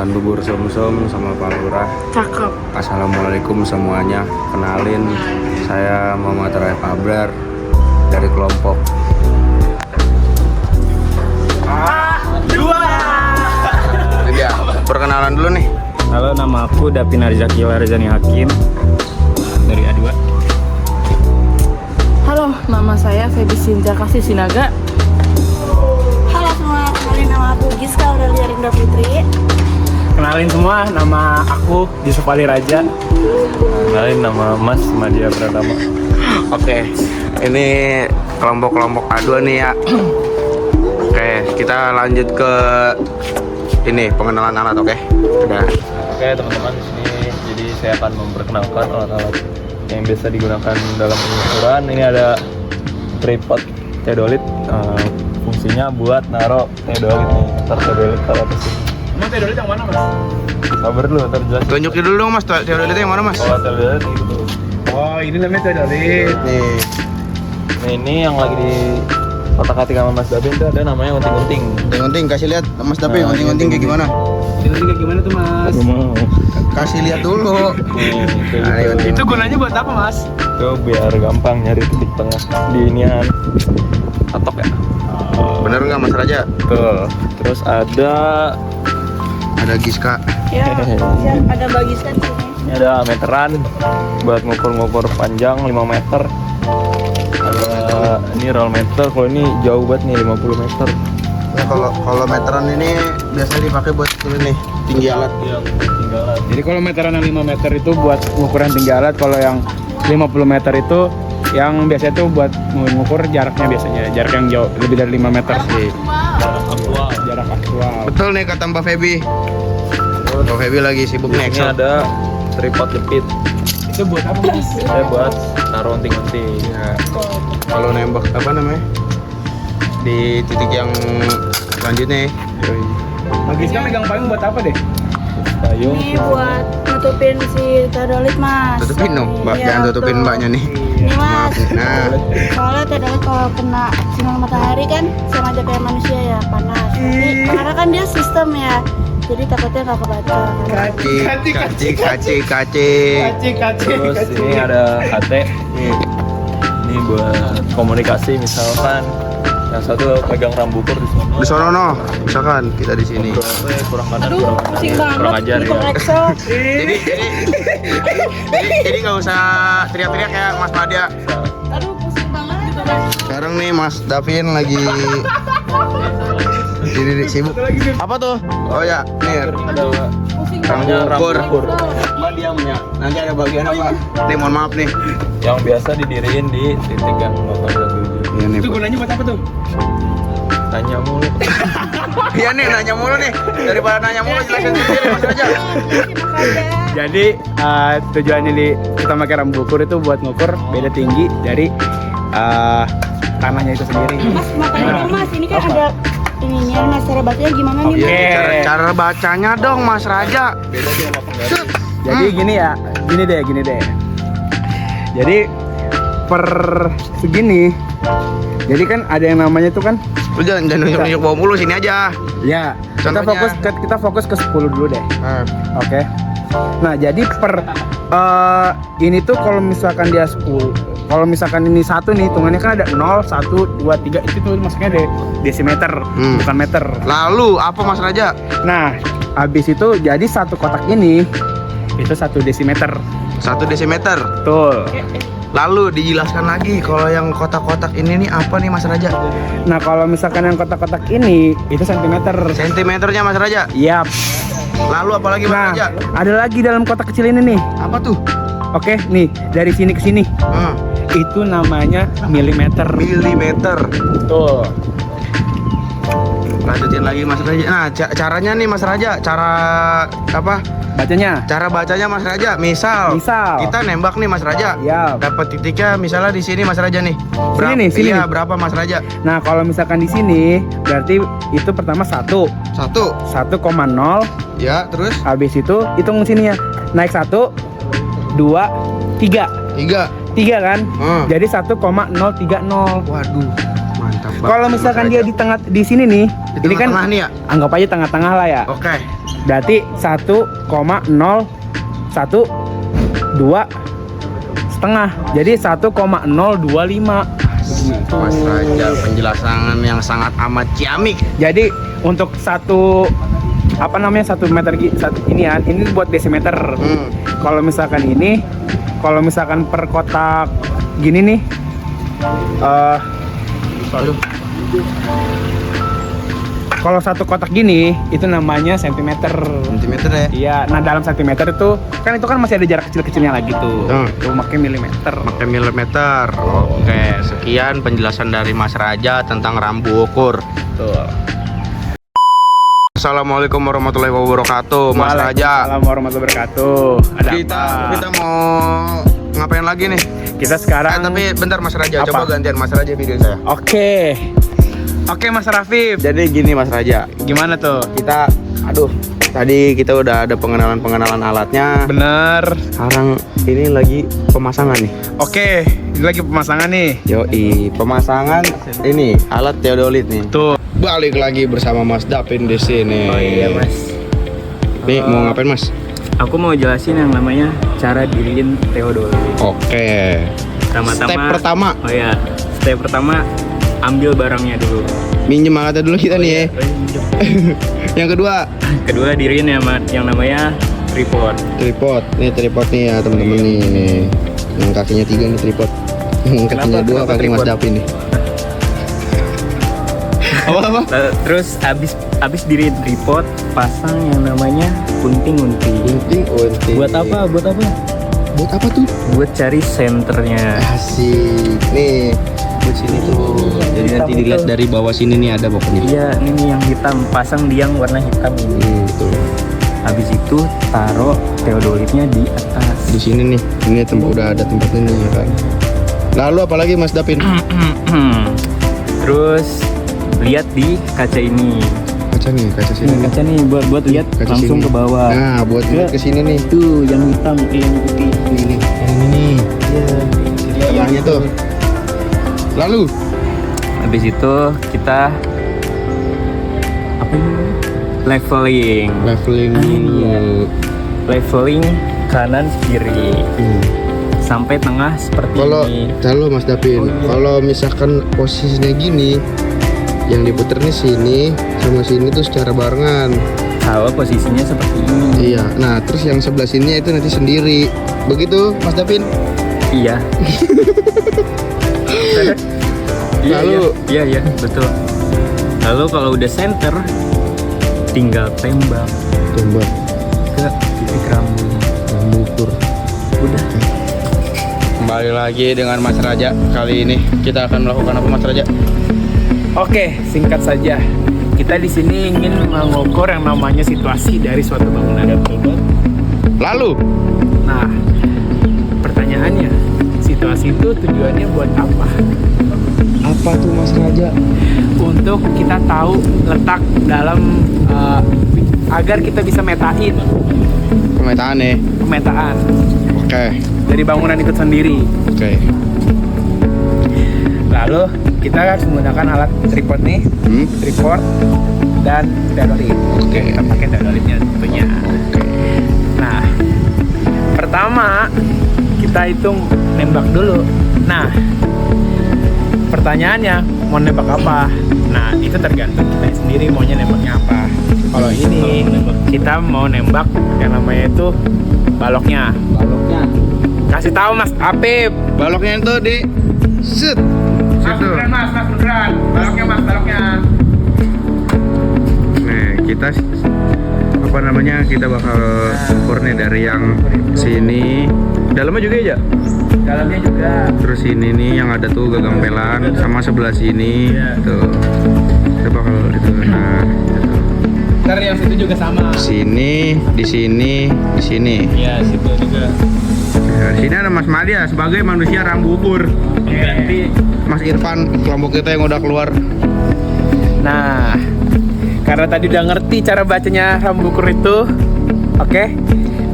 makan bubur sumsum sama Pak Lurah. Cakep. Assalamualaikum semuanya. Kenalin, saya Muhammad Raif Abrar dari kelompok Ini dia, perkenalan dulu nih. Halo, nama aku Dapin Arzaki Warizani Hakim dari A2. Halo, nama saya Feby Sinza Kasih Sinaga. Halo semua, kenalin nama aku Giska Aurelia Rinda Putri. Kenalin semua, nama aku Yusuf Ali Raja. Kenalin, nama Mas Madia Pratama. Oke, ini kelompok-kelompok A2 nih ya. Oke, kita lanjut ke ini pengenalan alat, oke? Udah. Oke teman-teman, di sini jadi saya akan memperkenalkan alat-alat yang biasa digunakan dalam pengukuran. Ini ada tripod teodolit, fungsinya buat naruh teodolit nih. Ntar teodolit taruh atas sini. Emang teodolit yang mana, Mas? Sabar dulu, ntar jelasin. Tunjukin dulu dong Mas, teodolitnya yang mana Mas? Oh, teodolit gitu. Oh, ini namanya teodolit. Nih. Nah, ini yang lagi di otak-atik sama Mas Dabin tuh ada namanya unting-unting. Unting kasih lihat Mas Dapi, Nah, unting kayak gimana? Unting kayak gimana tuh, Mas? Gak mau. Kasih lihat dulu. Itu gunanya buat apa, Mas? Itu biar gampang nyari titik tengah di inian. Atok ya? Bener nggak Mas Raja? Betul. Terus ada Giska. Ya, ada bagi kan sini. ini ada meteran buat ngukur-ngukur panjang 5 meter. Ada ini roll meter, kalau ini jauh banget nih 50 meter. Nah, kalau meteran ini biasa dipakai buat ini nih, tinggi alat. Iya, tinggal alat. Jadi kalau meteran yang 5 meter itu buat ukuran tinggi alat, kalau yang 50 meter itu yang biasanya tuh buat mengukur jaraknya, biasanya jarak yang jauh lebih dari 5 meter sih. Aktual. Jarak aktual. Betul nih kata Mbak Feby. Mbak Feby lagi sibuk Di nih sini Excel. ada tripod jepit. Itu buat apa, Mas? Saya buat taruh unting-unting. Ya, kalau nembak apa namanya? Di titik yang selanjutnya. Magis kan megang payung buat apa deh? Payung. Ini buat nutupin si teodolit, Mas. Tutupin dong, Mbak. Iya, Jangan tutupin betul. Mbaknya nih. Ini, Mas. Nah, Soalnya teodolit kalau kena sinar matahari kan sama aja kayak manusia ya, panas. Tapi karena kan dia sistem ya, jadi takutnya nggak kebaca. kaci. Terus ini ada HT. Ini buat komunikasi, misalkan yang satu pegang rambukur di sana. Di sono no, misalkan kita di sini. Kurang kanan, Aduh, kurang kanan. pusing Kurang banget ajar hitung ya. Excel. Jadi nggak usah teriak-teriak ya Mas Madia. Aduh, pusing banget hitung Excel. Sekarang nih Mas Davin lagi sibuk. Apa tuh? Oh ya, nih Ada Pusing namanya banget. rambukur. Mbak diam ya. Nanti ada bagian apa? Nih mohon maaf nih. Yang biasa didiriin di titik yang bakal ada tujuh. Iya nih. Itu gunanya buat apa tuh? Tanya mulu. Iya nih nanya mulu nih. Daripada nanya mulu jelasin sendiri Mas Raja. Jadi tujuannya kita pakai rambukur itu buat ngukur beda tinggi dari tanahnya itu sendiri. Mas, makanya dong, Mas, ini kan ada ininya, Mas, cara bacanya gimana nih, Iya, Mas? cara bacanya dong Mas Raja. Jadi gini deh. Jadi per segini. Jadi kan ada yang namanya tuh kan, Lu jangan nunjuk-nunjuk bawah mulu, sini aja. ya Contohnya? kita fokus ke 10 dulu deh. Nah, Oke. Nah, jadi per ini tuh kalau misalkan dia 10, kalau misalkan ini satu nih, hitungannya kan ada 0, 1, 2, 3, itu tuh maksudnya desimeter, bukan meter. lalu apa Mas Raja? Nah, habis itu jadi satu kotak ini itu 1 desimeter. 1 desimeter. Betul. Lalu dijelaskan lagi kalau yang kotak-kotak ini nih apa nih Mas Raja? Nah, kalau misalkan yang kotak-kotak ini itu sentimeter. Sentimeternya Mas Raja. Yap. Lalu apa lagi Mas Nah, Raja? ada lagi dalam kotak kecil ini nih. Apa tuh? Oke, nih dari sini ke sini. Itu namanya milimeter. Milimeter. Betul. Lanjutin lagi Mas Raja. Nah, caranya nih Mas Raja, cara apa? Bacanya. Cara bacanya Mas Raja. Misal kita nembak nih Mas Raja. Ya. Dapat titiknya misalnya di sini Mas Raja nih. Sini Iya, nih. berapa Mas Raja? Nah, kalau misalkan di sini berarti itu pertama 1. 1,0. Ya, terus Habis itu hitung sininya. Naik 1, 2, 3. 3. 3 kan? Jadi 1,030. Waduh, Mantap banget, Kalau misalkan Mas dia Raja. di tengah di sini nih, Di ini kan tengah nih ya. anggap aja tengah-tengah lah ya. Oke. Berarti 1,012 setengah. Jadi 1,025. Mas Raja penjelasan yang sangat amat ciamik. Jadi untuk satu meter ini buat desimeter. Kalau misalkan per kotak gini nih, kalau satu kotak gini itu namanya sentimeter. Sentimeter ya. Iya, nah dalam sentimeter itu kan masih ada jarak kecil-kecilnya lagi tuh. Tuh pakai milimeter. Pakai milimeter. Oke, sekian penjelasan dari Mas Raja tentang rambu ukur. Tuh. Assalamualaikum warahmatullahi wabarakatuh, Mas Raja. Assalamualaikum warahmatullahi wabarakatuh. Ada Kita apa? mau ngapain lagi nih? Kita sekarang Tapi bentar Mas Raja, Apa? coba gantian Mas Raja video saya. Oke Mas Rafif. Jadi gini Mas Raja, Gimana tuh? tadi kita udah ada pengenalan alatnya. Bener. Sekarang ini lagi pemasangan nih. Oke, ini lagi pemasangan nih. Yoi, pemasangan ini alat teodolit nih. Tuh. Balik lagi bersama Mas Dapin di sini. Oh iya mas, Nih mau ngapain Mas? aku mau jelasin yang namanya cara diriin teodolit. Oke. Pertama-tama, Step pertama, oh ya, step pertama ambil barangnya dulu. minjem alatnya dulu kita nih ya. Yang Kedua diriin yang namanya tripod. tripod. Nih tripod nih ya teman-teman nih. Yang kakinya 3 nih tripod. Yang kakinya 2 Kenapa kaki Mas tripod? Dapin nih. Apa? Terus abis diriin tripod, pasang yang namanya gunting-gunting. Gunting. Buat apa? Buat apa tuh? Buat cari senternya. Asik. Nih, buat sini tuh. Jadi nanti Hitam dilihat itu. dari bawah sini nih ada pokoknya. Iya, ini yang hitam. Pasang di yang warna hitam ini. Tuh. Habis itu taruh teodolitnya di atas. Di sini nih. Ini tempat udah ada tempatnya nih ya kan. Lalu apalagi Mas Dapin? Terus lihat di kaca ini. Kaca sini. Kaca nih buat lihat Kaca langsung sini. ke bawah. Nah, buat lihat ke sini nih. Tuh yang hitam yang putih. Ini. Yang ini. Iya. Tengahnya tuh. Lalu Habis itu kita apa ini? Leveling. leveling Iya. Leveling kanan kiri sampai tengah seperti Kalau ini. kalau Mas Dapin, kalau misalkan posisinya gini, yang diputer nih sini sama sini tuh secara barengan. Kalau posisinya seperti ini. Iya. Nah, terus yang sebelah sini itu nanti sendiri. Begitu, Mas Dapin? Iya. Lalu- iya betul. Lalu kalau udah center tinggal tembak Tembak, ke titik rambut. mengukur. Udah. Kembali lagi dengan Mas Raja. Kali ini kita akan melakukan apa Mas Raja? Oke, singkat saja. Kita di sini ingin mengukur yang namanya situasi dari suatu bangunan. Lalu, Nah, pertanyaannya, situasi itu tujuannya buat apa? apa tuh Mas Raja? Untuk kita tahu letak dalam agar kita bisa metain Pemetaan nih. pemetaan Oke. dari bangunan itu sendiri. Oke. Lalu kita harus menggunakan alat tripod nih, tripod dan teodolit. Oke. Kita pakai teodolitnya tentunya. Nah, pertama kita hitung nembak dulu. Nah, pertanyaannya mau nembak apa? Nah, itu tergantung kita sendiri maunya nembaknya apa. Kalau ini kita mau nembak yang namanya itu baloknya. Kasih tahu Mas Apip. Baloknya itu di set. Situ. Mas beneran. Baloknya Mas, baloknya. Nih, kita apa namanya? Kita bakal ukur nih dari yang sini. Dalamnya juga ya? Dalamnya juga. Terus ini nih yang ada tuh gagampelan sama sebelah sini. Tuh. Kita bakal itu. Nah, gitu. Ntar yang situ juga sama. Sini, di sini, di sini. Iya, situ juga. Nah, di sini ada Mas Madia sebagai manusia rambu ukur. Ganti. Mas Irfan kelompok kita yang udah keluar. Nah, karena tadi udah ngerti cara bacanya rambu ukur itu, oke?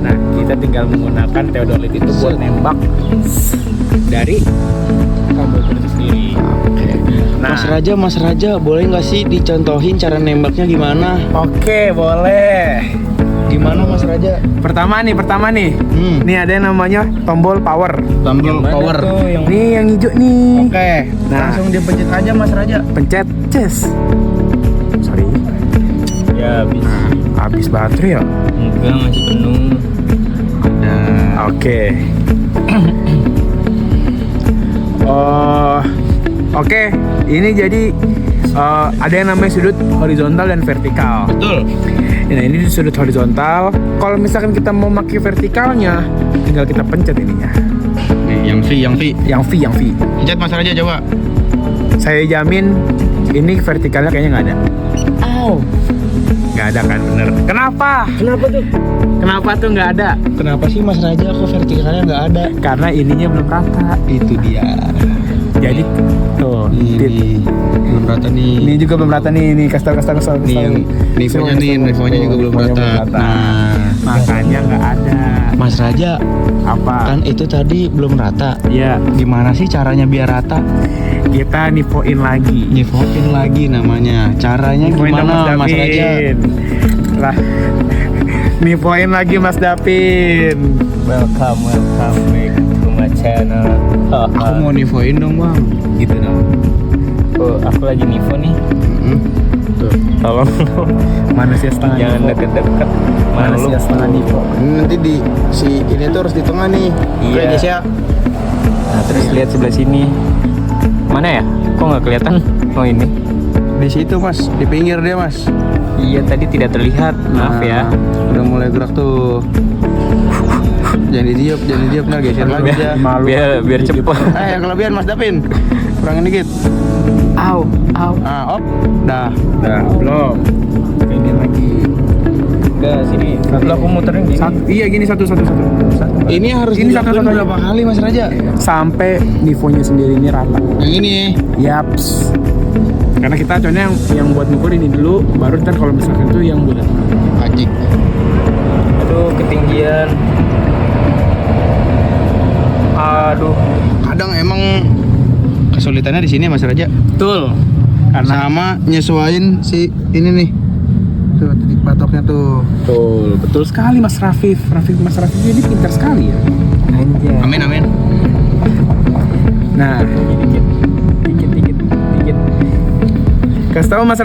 Nah, kita tinggal menggunakan teodolit itu buat nembak dari rambu ukur itu sendiri. Nah, Mas Raja, boleh nggak sih dicontohin cara nembaknya gimana? Oke, boleh. Gimana Mas Raja? Pertama nih. Nih ada yang namanya tombol power. Tombol power. Nih yang hijau nih. Oke, Nah. langsung dipencet aja Mas Raja. Pencet, ces. Sorry. Ya habis. Habis baterai ya? Enggak, masih penuh. Oke. Oke. Ini jadi ada yang namanya sudut horizontal dan vertikal. Betul. Nah ini di sudut horizontal. Kalau misalkan kita mau pakai vertikalnya, tinggal kita pencet ininya. Nih, yang V. Yang V. Pencet Mas Raja coba. Saya jamin ini vertikalnya kayaknya nggak ada. Nggak ada kan, bener. Kenapa tuh nggak ada? Kenapa sih Mas Raja kok vertikalnya nggak ada? Karena ininya belum rata. Itu dia. Jadi tuh, Ini belum rata nih. ini juga belum rata nih. Nih kasih tahu. Nih yang nivonya nih, nivonya juga belum rata. Nah, Makanya nggak ada. Mas Raja, Apa? kan itu tadi belum rata. Ya, Gimana sih caranya biar rata? kita nivoin lagi. Nivoin lagi namanya. Caranya Nivoin dong, gimana Mas Raja? Lah, nivoin lagi Mas Dapin. Welcome back to my channel. Aku mau nivoin dong Bang. Gitu dong. Oh, aku lagi nivo nih. Tuh, Tolong dong. manusia setengah Jangan nivo. deket-deket. Malu. Manusia setengah nivo. Nanti ini tuh harus di tengah nih. Iya. Oke, guys ya. Nah, terus lihat sebelah sini. Mana ya? Kok nggak kelihatan? Oh ini. Di situ Mas, di pinggir dia Mas. Iya tadi tidak terlihat. Maaf ya. Udah mulai gerak tuh. Jangan didiop, ntar geser lagi aja. Malu. Biar cepet. Yang kelebihan Mas Dapin. Kurangin dikit. Au. Ah, op. Dah. Belum. Ini lagi. Enggak sini. Satu aku muterin gini. Iya gini satu. Ini harus Ini dilakuin satu-satu. berapa kali Mas Raja? Sampai nivonya sendiri ini rata. Yang ini. Yaps. Karena kita contohnya yang buat ngukur ini dulu, baru ntar kalau misalkan itu yang bulat. Ajik. Aduh ketinggian. Aduh. Kadang emang kesulitannya di sini Mas Raja. Betul. Karena Sama nyesuain si ini nih. Tuh titik batoknya tuh. betul sekali Mas Rafif. Mas Rafif ini pintar sekali ya. Anjay. Amin. Nah, Dikit. kasih tahu Mas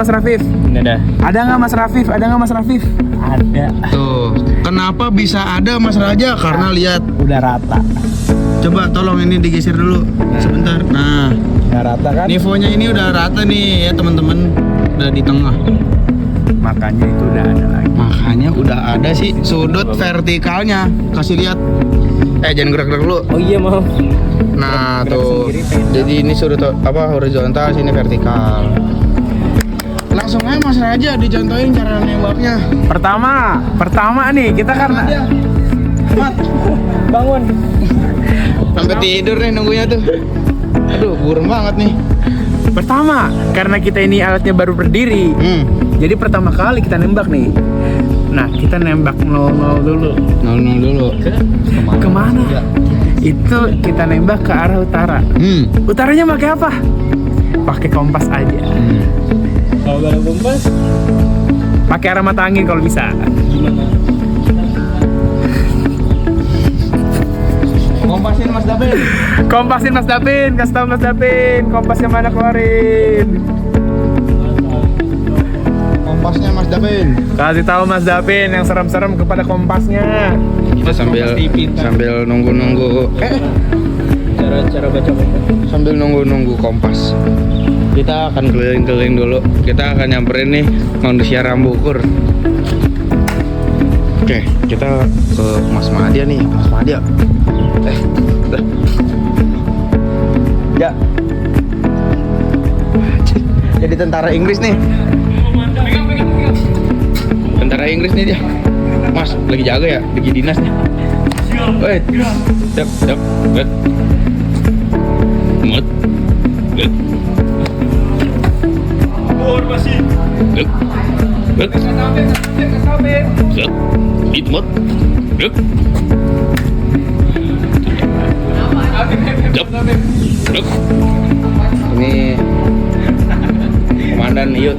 Rafif. Ini dah. Ada nggak Mas Rafif? Ada. Tuh. Kenapa bisa ada Mas Raja? Karena lihat. Udah rata. Coba tolong ini digeser dulu sebentar. Nah, Udah rata kan? nivonya ini udah rata nih ya teman-teman. Udah di tengah. Makanya itu udah ada lagi. Makanya udah ada sih sudut vertikalnya. Kasih lihat. Jangan gerak-gerak dulu. Oh iya maaf. Nah, Gerak tuh. sendiri, pengen Jadi ini sudut horizontal, sini vertikal. Langsung aja Mas Raja dicontohin cara nembaknya. Pertama nih kita karena Mat, Bangun. sampai tidur nih nunggunya tuh. Aduh, burung banget nih. pertama karena kita ini alatnya baru berdiri. Jadi pertama kali kita nembak nih. Nah, kita nembak 00 dulu. 00 dulu. Kemana? Itu kita nembak ke arah utara. Utaranya pakai apa? Pakai kompas aja. Kalau gak ada kompas, Pakai arah mata angin kalau bisa. gimana? Kompasin Mas Dapin. Kompasin Mas Dapin, kasih tahu Mas Dapin, kompasnya mana keluarin. Kompasnya Mas Dapin. Kasih tahu Mas Dapin yang serem-serem kepada kompasnya. Kita sambil nunggu-nunggu. Cara baca kompas. Sambil nunggu kompas. Kita akan keliling-keliling dulu. Kita akan nyamperin nih manusia rambukur. Oke, kita ke Mas Madia nih. Mas Madia. Udah. Ya. Jadi tentara Inggris nih. Tentara Inggris nih dia. Mas, lagi jaga ya? Lagi dinas nih. Wait. Siap. Good. Mut. Good. Good. Good. Good. Eat mut. Good. Yup. Good. Ini Ini Komandan Iyut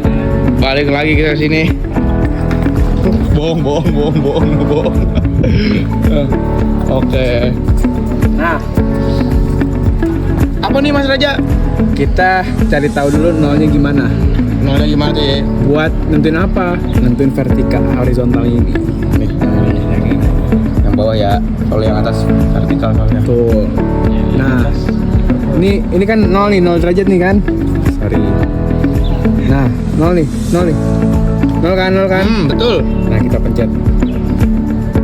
balik lagi ke sini. Bohong. Oke. Nah, Apa nih Mas Raja? kita cari tahu dulu nolnya gimana. Nolnya gimana tuh ya? Buat nentuin apa? Nentuin vertikal horizontal ini. Nih, yang bawah ya. Kalau yang atas vertikal soalnya. Tuh. Nah, ini kan 0 derajat nih kan? Sorry. Nah, 0 nih. 0 kan? Betul. Nah, kita pencet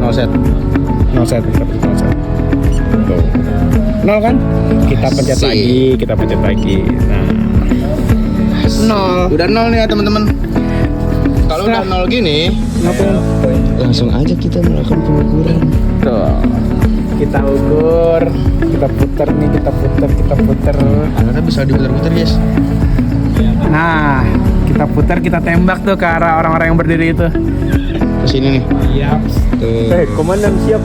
0 set. 0 set, kita pencet 0 set. Tuh. 0 kan? Kita pencet Asik. lagi. Nah, 0. Udah 0 nih ya teman-teman. Kalau udah 0 gini, Ngapain? langsung aja kita melakukan pengukuran. Tuh. Kita ukur, kita puter. Alatnya bisa diputar-putar guys. Nah, kita putar, kita tembak tuh ke arah orang-orang yang berdiri itu. Ke sini nih. Siap. Tuh. Komandan siap.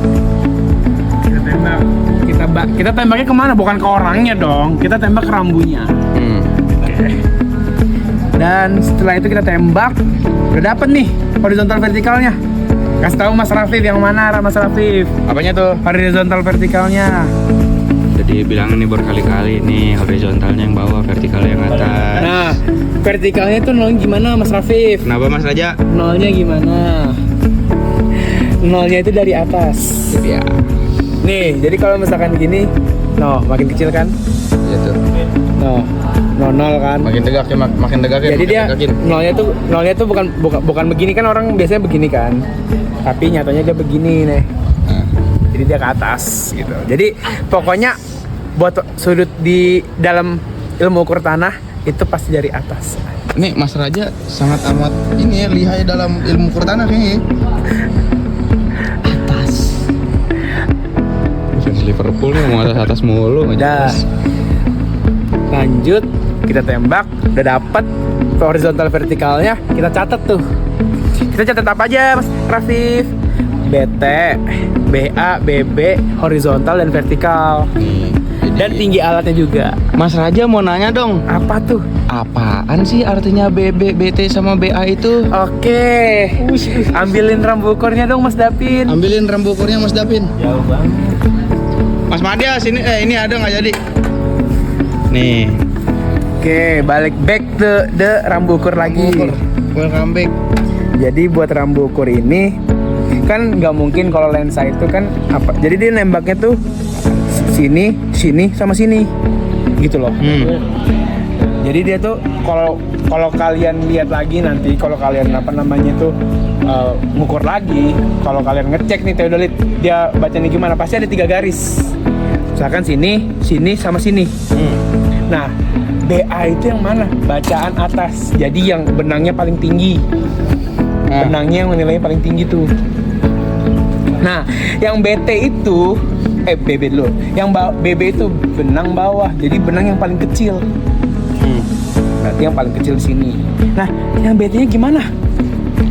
Kita tembak. Kita tembaknya kemana? Bukan ke orangnya dong. Kita tembak ke rambunya. Dan setelah itu kita tembak, udah dapet nih horizontal vertikalnya. Kasih tahu Mas Rafif yang mana arah Mas Rafif. Apanya tuh? Horizontal vertikalnya. Jadi bilangin nih berkali-kali nih horizontalnya yang bawah, vertikalnya yang atas. Nah, vertikalnya itu nolnya gimana Mas Rafif? Kenapa Mas Raja? Nolnya gimana? Nolnya itu dari atas. Ya. Nih, jadi kalau misalkan gini, makin kecil kan? Ya tuh. Nol kan? Makin tegak ya, makin tegak ya. Jadi makin dia tegakin. nolnya tuh bukan begini kan, orang biasanya begini kan. Tapi nyatanya dia begini nih. Nah. Jadi dia ke atas gitu. Jadi pokoknya buat sudut di dalam ilmu ukur tanah itu pasti dari atas. Nih Mas Raja sangat amat ini ya, lihai dalam ilmu ukur tanah kayaknya. Fans Liverpool nih mau atas mulu nggak Udah. jelas. Lanjut, kita tembak, udah dapet horizontal vertikalnya, kita catat tuh. Kita catat apa aja Mas Rafif? BT, BA, BB, horizontal dan vertikal. Nih, Dan jadi tinggi alatnya juga. Mas Raja mau nanya dong, Apa tuh? apaan sih artinya BB, BT sama BA itu? Oke. Ambilin rambu ukurnya dong Mas Dapin. Ambilin rambu ukurnya Mas Dapin. Jauh banget. Mas Madya sini, ini ada nggak jadi? Nih, Oke, balik back to the rambu ukur lagi. welcome back. Jadi buat rambu ukur ini kan nggak mungkin kalau lensa itu kan apa? Jadi dia nembaknya tuh sini, sama sini, gitu loh. Jadi dia tuh kalau kalian lihat lagi nanti, kalau kalian ngukur lagi, kalau kalian ngecek nih teodolit, dia bacanya gimana? Pasti ada 3 garis. Misalkan sini, sama sini. Nah, BA itu yang mana? Bacaan atas. Jadi yang benangnya paling tinggi. Benangnya yang nilainya paling tinggi tuh. Nah, yang BT itu BB dulu. Yang BB itu benang bawah. Jadi benang yang paling kecil. Berarti yang paling kecil di sini. Nah, yang BT-nya gimana?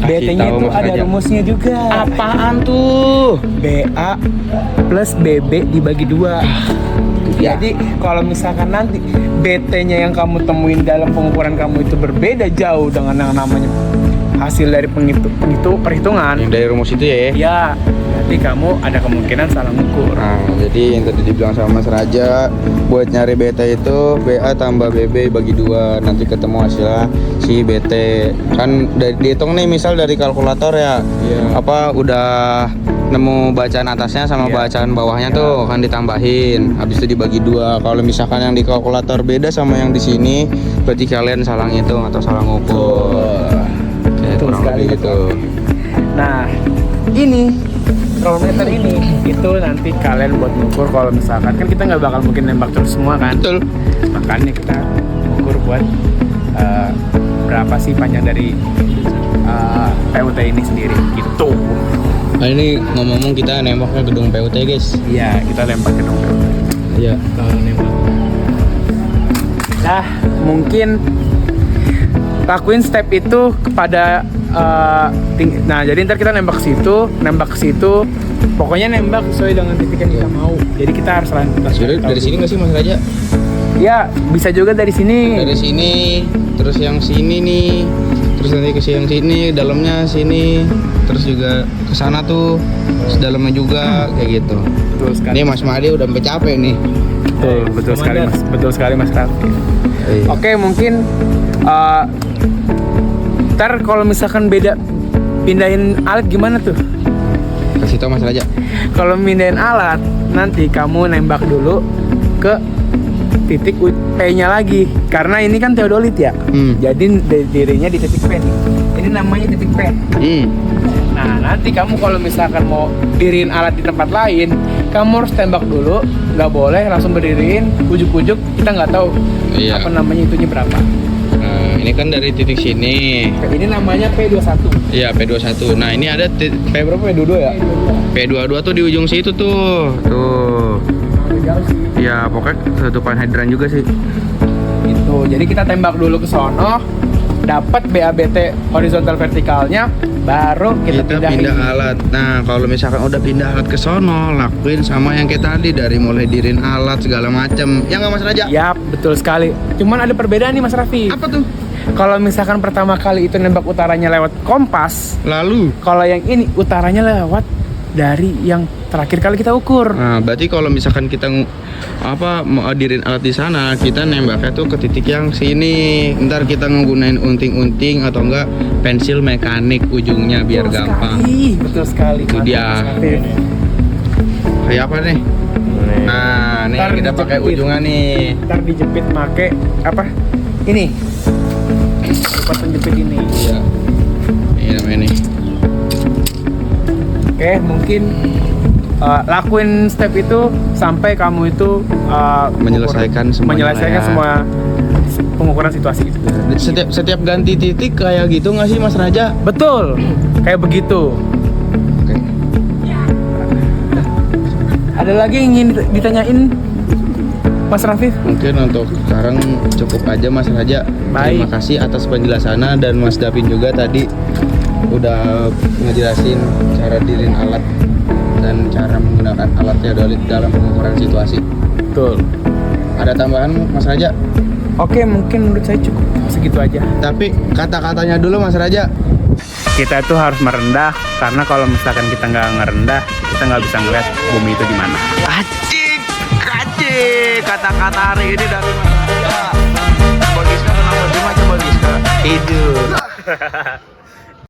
BT-nya tahu, itu Mas ada Raja. rumusnya juga. Apaan tuh? BA plus BB dibagi 2. Jadi kalau misalkan nanti BT-nya yang kamu temuin dalam pengukuran kamu itu berbeda jauh dengan yang namanya hasil dari perhitungan, Yang dari rumus itu ya? ya berarti kamu ada kemungkinan salah ngukur. Nah, jadi yang tadi dibilang sama Mas Raja, buat nyari BT itu BA tambah BB bagi 2, nanti ketemu hasilnya si BT. Kan dari dihitung nih, misal dari kalkulator ya, apa udah nemu bacaan atasnya sama bacaan bawahnya tuh kan ditambahin, habis itu dibagi 2. Kalau misalkan yang di kalkulator beda sama yang di sini, berarti kalian salah ngitung atau salah ngukur. Kayak Betul kurang sekali, lebih gitu. Nah, ini rollmeter ini itu nanti kalian buat ngukur kalau misalkan kan kita nggak bakal mungkin nembak terus semua kan. Betul. Makanya kita ngukur buat berapa sih panjang dari PUT ini sendiri gitu. Nah, ini ngomong-ngomong kita nembaknya gedung PUT guys. Iya, kita lempar ke PUT. Iya. Nembak. Nah, mungkin lakuin step itu kepada nah jadi ntar kita nembak ke situ, pokoknya nembak sesuai dengan titik yang kita mau. Jadi kita harus Sudah dari sini nggak sih Mas Raja? Ya, bisa juga dari sini. Dari sini, terus yang sini nih, terus nanti ke yang sini, dalamnya sini, terus juga ke sana tuh, terus dalamnya juga kayak gitu. Betul sekali. Ini Mas Madi udah sampai capek nih. Betul sekali Mas. Betul sekali Mas Raffi. Iya. Oke, mungkin ntar kalau misalkan beda pindahin alat gimana tuh? Kasih tau Mas Raja. Kalau pindahin alat, nanti kamu nembak dulu ke titik P-nya lagi. Karena ini kan teodolit ya. Jadi dirinya di titik P nih. Ini namanya titik P. Nah, nanti kamu kalau misalkan mau diriin alat di tempat lain, kamu harus tembak dulu, nggak boleh langsung berdiriin, ujuk-ujuk kita nggak tahu Iya. apa namanya itunya berapa. Nah, ini kan dari titik sini. Ini namanya P21. Iya, P21. Nah, ini ada P berapa? P22 ya? P22 tuh di ujung situ tuh. Tuh. Ya, pokoknya ketutupan hidran juga sih. Gitu. Jadi kita tembak dulu ke sono, dapat BABT horizontal vertikalnya, baru kita pindahin. pindah alat. Nah, kalau misalkan udah pindah alat ke sono, lakuin sama yang kayak tadi, dari mulai dirin alat segala macem. Ya nggak Mas Raja? Yap, betul sekali. Cuman ada perbedaan nih Mas Raffi. Apa tuh? Kalau misalkan pertama kali itu nembak utaranya lewat kompas, Lalu. kalau yang ini utaranya lewat dari yang terakhir kali kita ukur. Nah, berarti kalau misalkan kita mau dirin alat di sana, kita nembaknya tuh ke titik yang sini. Ntar kita nggunain unting-unting atau enggak pensil mekanik ujungnya biar Betul gampang. sekali, betul sekali. Itu Mantap, dia. Mas Raffi. Kayak apa nih? Nah, nih Ntar kita pakai dijepit. ujungnya nih. Ntar dijepit make apa? Ini. Cepat penjepit ini. Iya. Ini namanya nih. Oke, mungkin lakuin step itu sampai kamu itu Menyelesaikan semuanya menyelesaikan lah ya. semua pengukuran situasi itu. Setiap ganti titik kayak gitu nggak sih Mas Raja? Betul, kayak begitu. Oke. Ada lagi yang ingin ditanyain, Mas Rafif? Mungkin untuk sekarang cukup aja Mas Raja. Baik. Terima kasih atas penjelasannya, dan Mas Davin juga tadi udah ngejelasin cara dirin alat dan cara menggunakan alat teodolit dalam pengukuran situasi. Betul. Ada tambahan Mas Raja? Oke, mungkin menurut saya cukup segitu aja. Tapi kata-katanya dulu Mas Raja. Kita itu harus merendah, karena kalau misalkan kita nggak ngerendah, kita nggak bisa ngeliat bumi itu di mana. Kacik, kata-kata hari ini dari Mas Raja. Bagiska kenapa? Cuma coba Bagiska. Tidur.